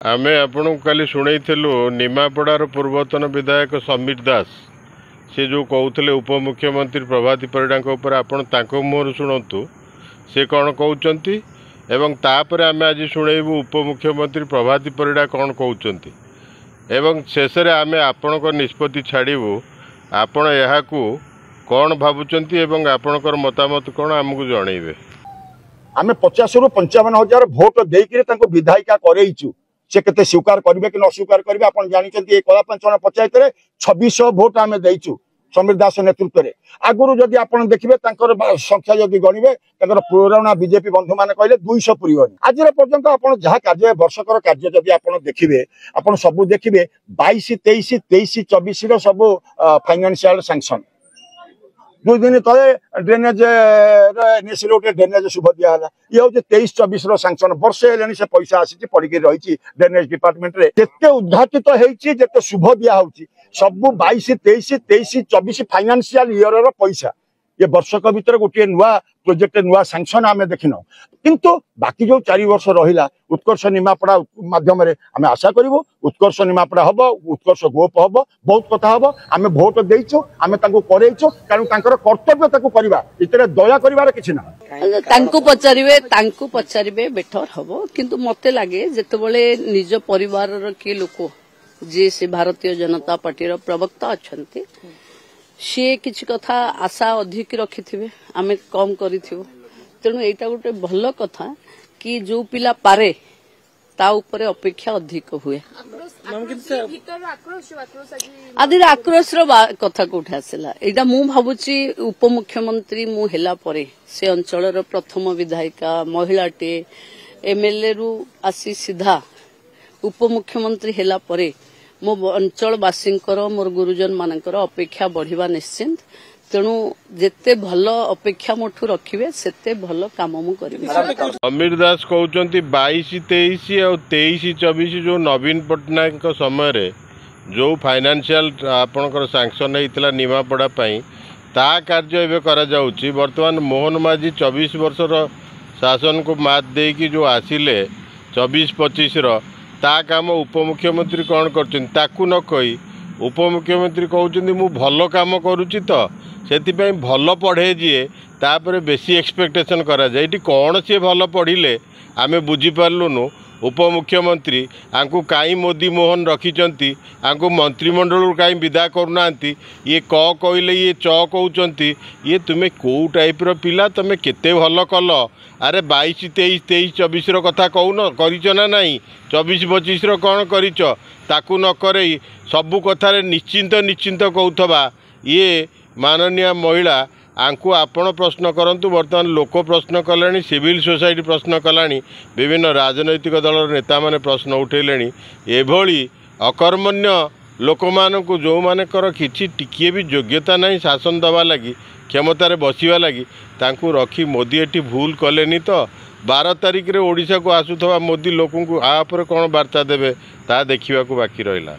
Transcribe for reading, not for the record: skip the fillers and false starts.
आमे आपन काली शुणु निमापड़ार पूर्वतन विधायक समीर दास से जो कहते उपमुख्यमंत्री प्रभाती परिडा आपण मुहर शुणु से कौन कहते एवं तापर आम आज शुणु उपमुख्यमंत्री प्रभाती परिडा कौन कहते एवं शेष आम आपण निष्पत्ति छाड़ू आपण यह कौन भावुंट एवं आपणकर मतामत कौन आमको जनइबे। आम 50 रु 55,000 भोट देकर विधायिका करइचु से केते स्वीकार करेंगे कि न स्वीकार करेंगे आप जानते कलापंचन पंचायत में 2600 भोट आम देचु समीर दास नेतृत्व में। आगुरी जदि आप देखिए संख्या जदि गणिबे पुराणा बीजेपी बंधु मैंने कहले 200 पूरीबनी आज पर्यंत आप जहाँ कार्य वर्षकर कार्य जदि आप देखिए आप सब देखिए 22, 23, 23, 24 सब फाइनेंशियल सैंक्शन 2 दिन तले ड्रेनेज गोटे ड्रेनेज शुभ दिहला ये हूँ 23, 24 सैंक्शन वर्षे हेले से पैसा आसी पड़ी रही ड्रेनेज डिपार्टमेंट रे जिते उद्घाटित होते शुभ दिया सब 22, 23, 23, 24 फाइनेंशियल ईयर पैसा ये वर्षक भीतर गोटे नुआ प्रोजेक्ट नुआ सैंक्शन आम देखिन किंतु बाकी जो 4 वर्ष रहा उत्कर्ष निमापड़ा माध्यम आम आशा करूँ उत्कर्ष निमापड़ा हम उत्कर्ष गोप हम बहुत कथा हम आम भोट देचु आम करइचु कारण कर्तव्य करवा इतने दया कर किसी ना पचारे बेटर हम किंतु मत लगे जिते निज परिवार के लोक जी से भारतीय जनता पार्टी प्रवक्ता अच्छा सी किसी कथा आशा अधिक रखि थे आम कम कर तेणु यहाँ गोटे भल कथा कि जो पिला पारे ता ऊपर अपेक्षा अधिक हुए आदि आक्रोश कथा कौटे आसला यहाँ मु भावुची उपमुख्यमंत्री मु हेला परे से अंचल प्रथम विधायिका महिलाटे एमएलए रु आसी सीधा उपमुख्यमंत्री हेला परे मो अंचलवासी मोर गुरुजन मानकर अपेक्षा बढ़िबा निश्चिंत तेणु जेते भल अपेक्षा मोठू रखिबे सेते भल काम मु करिबे। समीर दास कहउचंती 22, 23 और 23, 24 जो नवीन पटनायक समय रे जो फाइनेंशियल आपनकर सैंक्शन होइतला निमापड़ा पई ता कार्य एबे करा जाउची वर्तमान मोहन माझी 24 वर्षर शासन को मात देकी जो आसिले 24-25 ता काम उपमुख्यमंत्री कौन करताकू न कही उपमुख्यमंत्री कहते मु भल काम करुच्ची तो से भल पढ़े जीए तापर बेसी एक्सपेक्टेशन करा जाए ये कौन सी भल पढ़िले आमे बुझीपार्लुनु उपमुख्यमंत्री आंकु कहीं मोदी मोहन रखिंट आंकु मंत्रिमंडल कहीं विदा करना ये कहले ये कहते ये तुम्हें कौ टाइप पिला तुम्हें केते भल कल अरे 22, 23, 23, 24 कथा कहून करना नहीं 24, 25 कौन करताकू न कर सबू कथार निश्चिंत कहूथबा ये माननीय महिला आंकु आपण प्रश्न करंतु वर्तमान लोक प्रश्न कलानी सिविल सोसाइटी प्रश्न कलानी विभिन्न राजनैतिक दल नेता माने प्रश्न उठेलेनी एभली अकर्मण्य लोक मानकु जो मानकर किछि टिकिए भी योग्यता नहीं शासन दवा लगी क्षमतार बसवा लगी तांकु रखी मोदी एटी भूल कलेनी तो 12 तारिख रे ओडिशा को आसुथवा मोदी लोकंकु आ पर कौन वार्ता देबे ता देखिबा को बाकी रहिला।